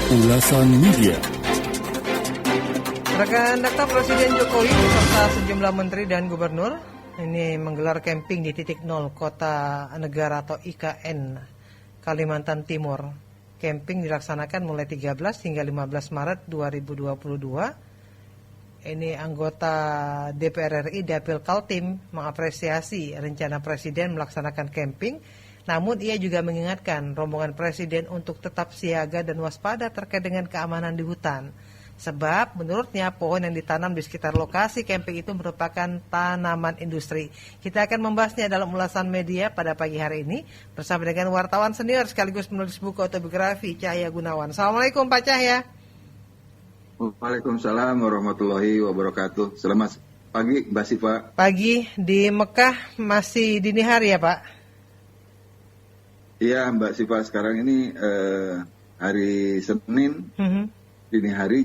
Ulasan Media. Rekan Data Presiden Jokowi beserta sejumlah menteri dan gubernur ini menggelar camping di titik nol Kota Negara atau IKN Kalimantan Timur. Camping dilaksanakan mulai 13 hingga 15 Maret 2022. Ini anggota DPR RI Dapil Kaltim mengapresiasi rencana Presiden melaksanakan camping. Namun ia juga mengingatkan rombongan Presiden untuk tetap siaga dan waspada terkait dengan keamanan di hutan. Sebab menurutnya pohon yang ditanam di sekitar lokasi camping itu merupakan tanaman industri. Kita akan membahasnya dalam ulasan media pada pagi hari ini bersama dengan wartawan senior sekaligus penulis buku autobiografi Cahya Gunawan. Assalamualaikum Pak Cahya. Waalaikumsalam warahmatullahi wabarakatuh. Selamat pagi Mbak Siva. Pagi di Mekah masih dini hari ya Pak? Iya Mbak Siva, sekarang ini hari Senin. Dini hari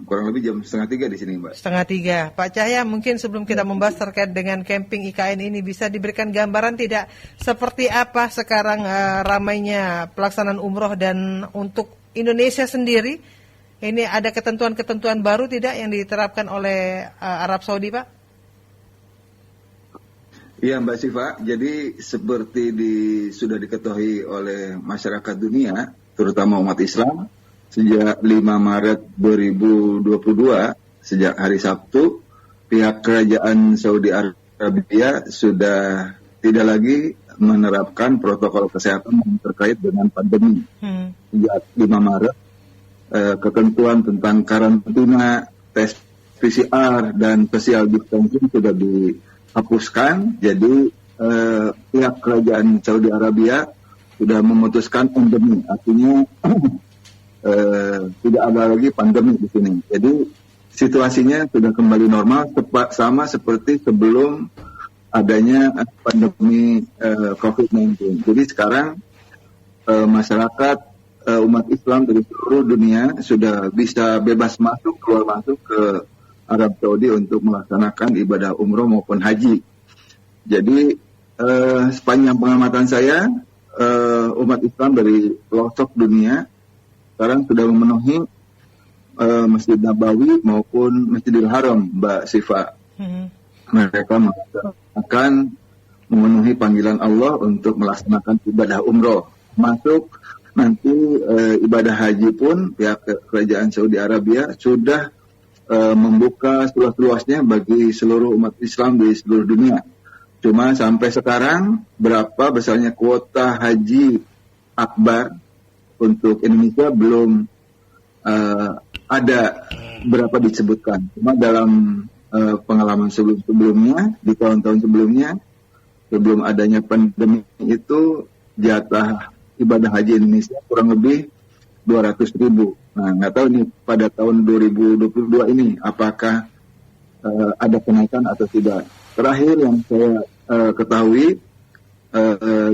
kurang lebih jam 2:30 di sini Mbak. 2:30. Pak Cahya, mungkin sebelum kita membahas terkait dengan camping IKN ini bisa diberikan gambaran tidak seperti apa sekarang ramainya pelaksanaan umroh, dan untuk Indonesia sendiri ini ada ketentuan-ketentuan baru tidak yang diterapkan oleh Arab Saudi Pak? Iya Mbak Siva, jadi seperti sudah diketahui oleh masyarakat dunia, terutama umat Islam, sejak 5 Maret 2022, sejak hari Sabtu, pihak kerajaan Saudi Arabia sudah tidak lagi menerapkan protokol kesehatan yang terkait dengan pandemi. Sejak 5 Maret, ketentuan tentang karantina, tes PCR, dan social distancing sudah dihapuskan. Jadi pihak kerajaan Saudi Arabia sudah memutuskan endemi, artinya tidak ada lagi pandemi di sini. Jadi situasinya sudah kembali normal, sama seperti sebelum adanya pandemi COVID-19. Jadi sekarang masyarakat umat Islam dari seluruh dunia sudah bisa bebas masuk, keluar masuk ke Arab Saudi untuk melaksanakan ibadah umroh maupun haji. Jadi sepanjang pengamatan saya, umat Islam dari pelosok dunia sekarang sudah memenuhi Masjid Nabawi maupun Masjidil Haram, Mbak Siva. Mereka akan memenuhi panggilan Allah untuk melaksanakan ibadah umroh. Masuk nanti ibadah haji pun pihak kerajaan Saudi Arabia sudah membuka seluas-luasnya bagi seluruh umat Islam di seluruh dunia. Cuma sampai sekarang berapa besarnya kuota haji akbar untuk Indonesia belum ada berapa disebutkan. Cuma dalam pengalaman sebelumnya, di tahun-tahun sebelumnya, sebelum adanya pandemi itu, jatah ibadah haji Indonesia kurang lebih 200.000. Nah, nggak tahu nih pada tahun 2022 ini apakah ada kenaikan atau tidak. Terakhir yang saya ketahui,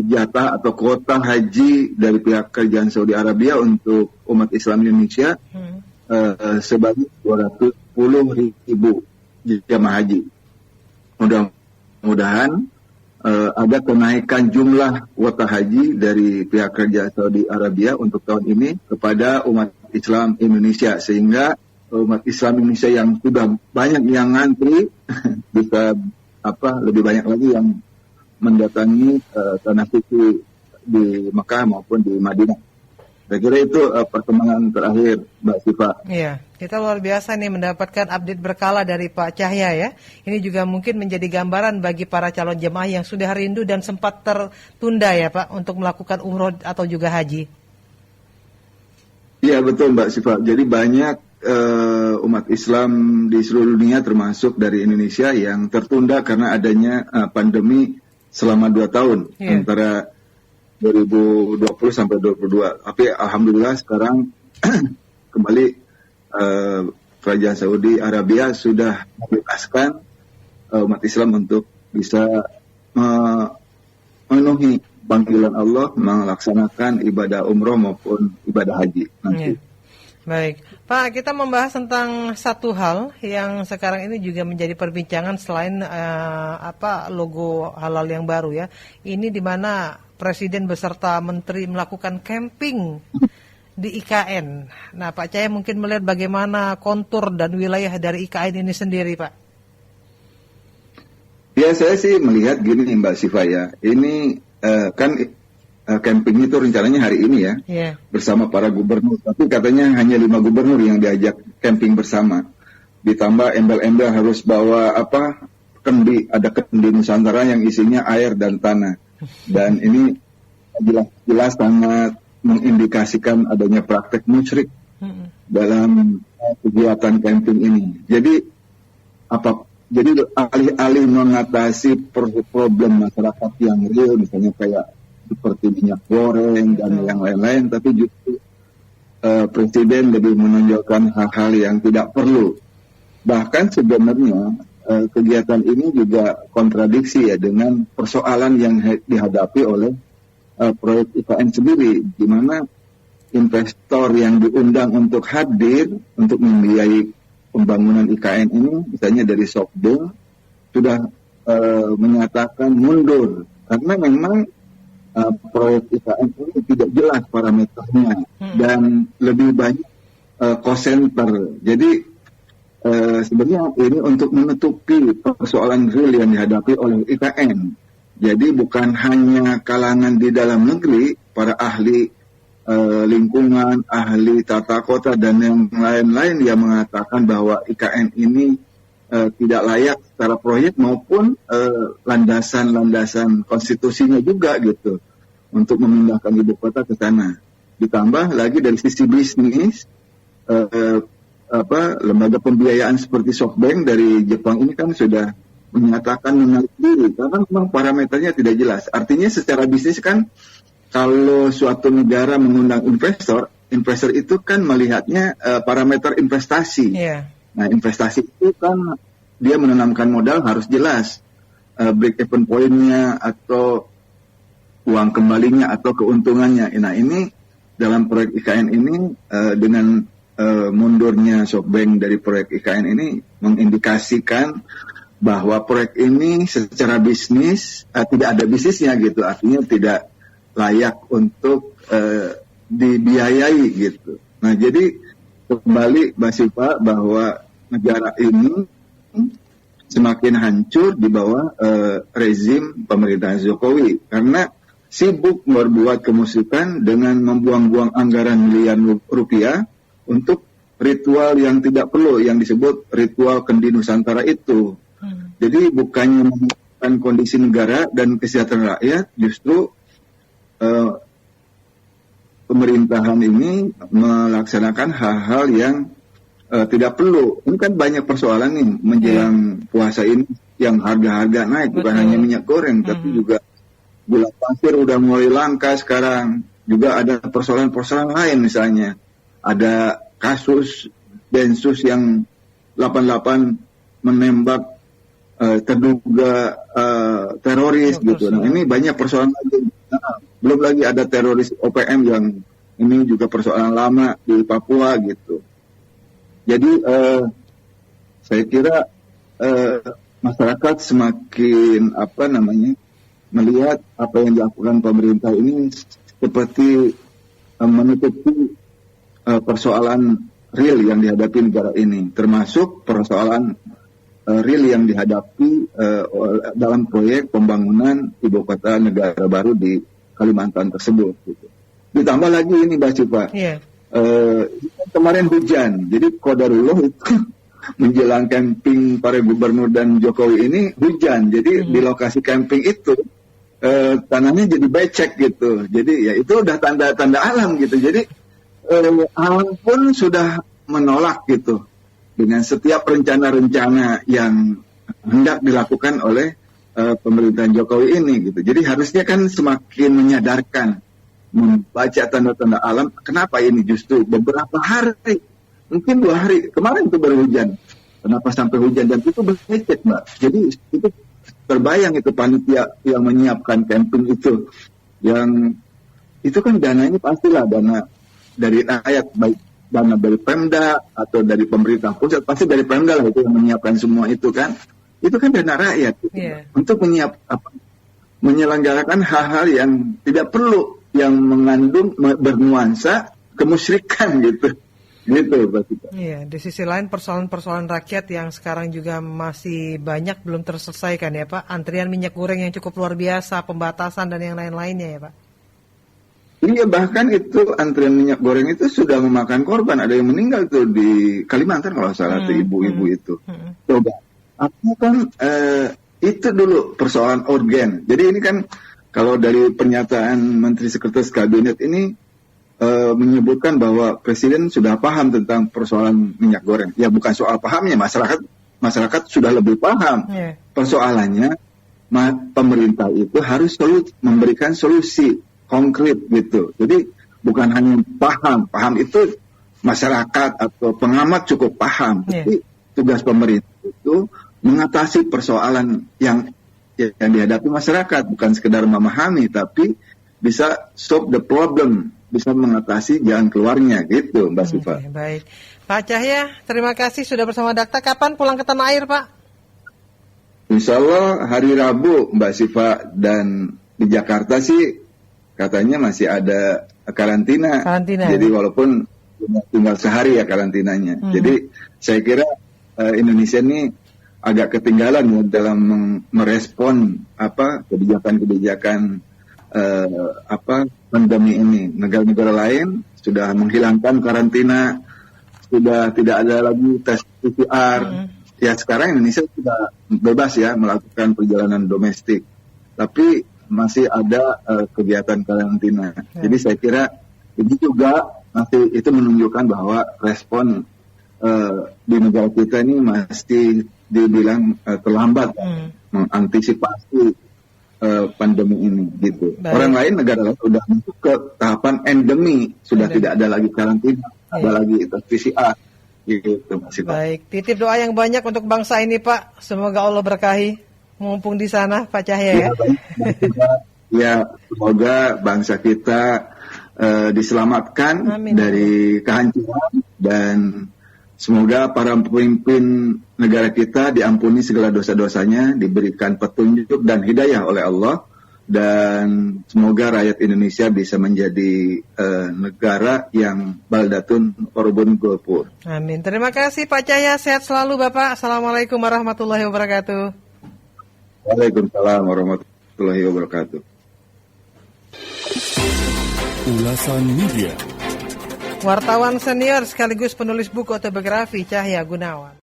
jatah atau kuota haji dari pihak kerajaan Saudi Arabia untuk umat Islam Indonesia sebanyak 210.000 jamaah haji. Mudah-mudahan ada kenaikan jumlah kuota haji dari pihak kerajaan Saudi Arabia untuk tahun ini kepada umat Islam Indonesia, sehingga umat Islam Indonesia yang sudah banyak yang ngantri bisa lebih banyak lagi yang mendatangi tanah suci di Mekah maupun di Madinah. Saya kira itu perkembangan terakhir, Mbak Siva. Iya, kita luar biasa nih mendapatkan update berkala dari Pak Cahya ya. Ini juga mungkin menjadi gambaran bagi para calon jemaah yang sudah rindu dan sempat tertunda ya Pak untuk melakukan umroh atau juga haji. Iya betul Mbak Siva. Jadi banyak umat Islam di seluruh dunia termasuk dari Indonesia yang tertunda karena adanya pandemi selama 2 tahun, antara 2020 sampai 2022. Tapi alhamdulillah sekarang kembali kerajaan Saudi Arabia sudah membebaskan umat Islam untuk bisa memenuhi panggilan Allah melaksanakan ibadah umroh maupun ibadah haji nanti. Baik, Pak, kita membahas tentang satu hal yang sekarang ini juga menjadi perbincangan selain logo halal yang baru ya. Ini di mana Presiden beserta Menteri melakukan camping di IKN. Nah, Pak Cahya mungkin melihat bagaimana kontur dan wilayah dari IKN ini sendiri, Pak. Ya, saya sih melihat gini, Mbak Siva ya. Ini kan camping itu rencananya hari ini ya, bersama para gubernur. Tapi katanya hanya 5 gubernur yang diajak camping bersama. Ditambah embel-embel harus bawa kendi, ada kendi Nusantara yang isinya air dan tanah. Dan ini jelas sangat mengindikasikan adanya praktek musyrik dalam kegiatan camping ini. Jadi alih-alih mengatasi problem masyarakat yang real, misalnya kayak seperti minyak goreng dan yang lain-lain, tapi justru Presiden lebih menonjolkan hal-hal yang tidak perlu. Bahkan sebenarnya kegiatan ini juga kontradiksi ya dengan persoalan yang dihadapi oleh proyek IKN sendiri, di mana investor yang diundang untuk hadir untuk membiayai pembangunan IKN ini, misalnya dari SoftBank, sudah menyatakan mundur karena memang proyek IKN ini tidak jelas parameternya dan lebih banyak cost center. Jadi sebenarnya ini untuk menutupi persoalan real yang dihadapi oleh IKN. Jadi bukan hanya kalangan di dalam negeri, para ahli lingkungan, ahli tata kota, dan yang lain-lain yang mengatakan bahwa IKN ini tidak layak secara proyek maupun landasan-landasan konstitusinya juga gitu untuk memindahkan ibu kota ke sana. Ditambah lagi dari sisi bisnis, lembaga pembiayaan seperti SoftBank dari Jepang ini kan sudah menyatakan menarik diri karena memang parameternya tidak jelas. Artinya secara bisnis kan kalau suatu negara mengundang investor itu kan melihatnya parameter investasi. Nah, investasi itu kan dia menanamkan modal harus jelas break even point-nya atau uang kembalinya atau keuntungannya. Nah, ini dalam proyek IKN ini dengan mundurnya SoftBank dari proyek IKN ini mengindikasikan bahwa proyek ini secara bisnis tidak ada bisnisnya gitu, artinya tidak layak untuk dibiayai gitu. Nah, jadi kembali Mbak Siva bahwa negara ini semakin hancur di bawah rezim pemerintahan Jokowi karena sibuk berbuat kemusyrikan dengan membuang-buang anggaran miliaran rupiah untuk ritual yang tidak perlu, yang disebut ritual kendi Nusantara itu. Jadi bukannya menentukan kondisi negara dan kesejahteraan rakyat, justru pemerintahan ini melaksanakan hal-hal yang tidak perlu. Ini kan banyak persoalan nih menjelang puasa ini yang harga-harga naik, bukan hanya minyak goreng, tapi juga gula pasir udah mulai langka sekarang. Juga ada persoalan-persoalan lain, misalnya ada kasus Densus yang 88 menembak terduga teroris gitu. Nah, ini banyak persoalan lagi. Nah, belum lagi ada teroris OPM yang ini juga persoalan lama di Papua gitu. Jadi saya kira masyarakat semakin melihat apa yang dilakukan pemerintah ini seperti menutupi persoalan real yang dihadapi negara ini, termasuk persoalan real yang dihadapi dalam proyek pembangunan ibu kota negara baru di Kalimantan tersebut. Gitu. Ditambah lagi ini Mbak Cipa, kemarin hujan, jadi qadarullah itu menjelang camping para gubernur dan Jokowi ini hujan, jadi di lokasi camping itu tanahnya jadi becek gitu, jadi ya itu udah tanda-tanda alam gitu, jadi alam pun sudah menolak gitu dengan setiap rencana-rencana yang hendak dilakukan oleh pemerintahan Jokowi ini gitu. Jadi harusnya kan semakin menyadarkan, membaca tanda-tanda alam. Kenapa ini justru beberapa hari, mungkin 2 hari kemarin itu baru hujan. Kenapa sampai hujan dan itu becek, Mbak? Jadi itu terbayang itu panitia yang menyiapkan camping itu, yang itu kan dananya pastilah dana dari rakyat, baik dana dari Pemda atau dari pemerintah pusat, pasti dari Pemda lah itu yang menyiapkan semua itu kan dana rakyat gitu, untuk menyelenggarakan hal-hal yang tidak perlu, yang mengandung bernuansa kemusyrikan gitu. Gitu, Pak Cita. Iya, di sisi lain persoalan-persoalan rakyat yang sekarang juga masih banyak belum terselesaikan ya Pak. Antrian minyak goreng yang cukup luar biasa, pembatasan dan yang lain-lainnya ya Pak. Iya, bahkan itu antrian minyak goreng itu sudah memakan korban. Ada yang meninggal tuh di Kalimantan kalau salah tuh ibu-ibu itu. Coba, aku kan itu dulu persoalan urgen. Jadi ini kan kalau dari pernyataan Menteri Sekretaris Kabinet ini menyebutkan bahwa Presiden sudah paham tentang persoalan minyak goreng. Ya bukan soal pahamnya, masyarakat sudah lebih paham. Yeah. Persoalannya pemerintah itu harus memberikan solusi konkret gitu. Jadi bukan hanya paham itu masyarakat atau pengamat cukup paham. Yeah. Tapi tugas pemerintah itu mengatasi persoalan yang dihadapi masyarakat, bukan sekedar memahami, tapi bisa solve the problem, bisa mengatasi jalan keluarnya gitu, Mbak Siva. Baik, Pak Cahya, terima kasih sudah bersama Dakta. Kapan pulang ke tanah air, Pak? Insya Allah hari Rabu, Mbak Siva, dan di Jakarta sih katanya masih ada karantina. Jadi walaupun tinggal sehari ya karantinanya. Jadi saya kira Indonesia ini agak ketinggalan ya dalam merespon kebijakan-kebijakan pandemi ini. Negara-negara lain sudah menghilangkan karantina, sudah tidak ada lagi tes PCR. Ya sekarang Indonesia sudah bebas ya melakukan perjalanan domestik, tapi masih ada kegiatan karantina. Jadi saya kira ini juga masih itu menunjukkan bahwa respon di negara kita ini masih dibilang terlambat mengantisipasi pandemi ini gitu. Baik. Orang lain, negara lain sudah masuk ke tahapan endemi, sudah tidak ada lagi karantina, ada lagi PCR gitu. Baik, titip doa yang banyak untuk bangsa ini Pak, semoga Allah berkahi mumpung di sana Pak Cahya ya. Ya, semoga bangsa kita diselamatkan dari kehancuran dan semoga para pemimpin negara kita diampuni segala dosa-dosanya, diberikan petunjuk dan hidayah oleh Allah, dan semoga rakyat Indonesia bisa menjadi negara yang baldatun urban gopur. Amin. Terima kasih Pak Cahya, sehat selalu Bapak. Assalamualaikum warahmatullahi wabarakatuh. Waalaikumsalam warahmatullahi wabarakatuh. Ulasan Media. Wartawan senior sekaligus penulis buku autobiografi Cahya Gunawan.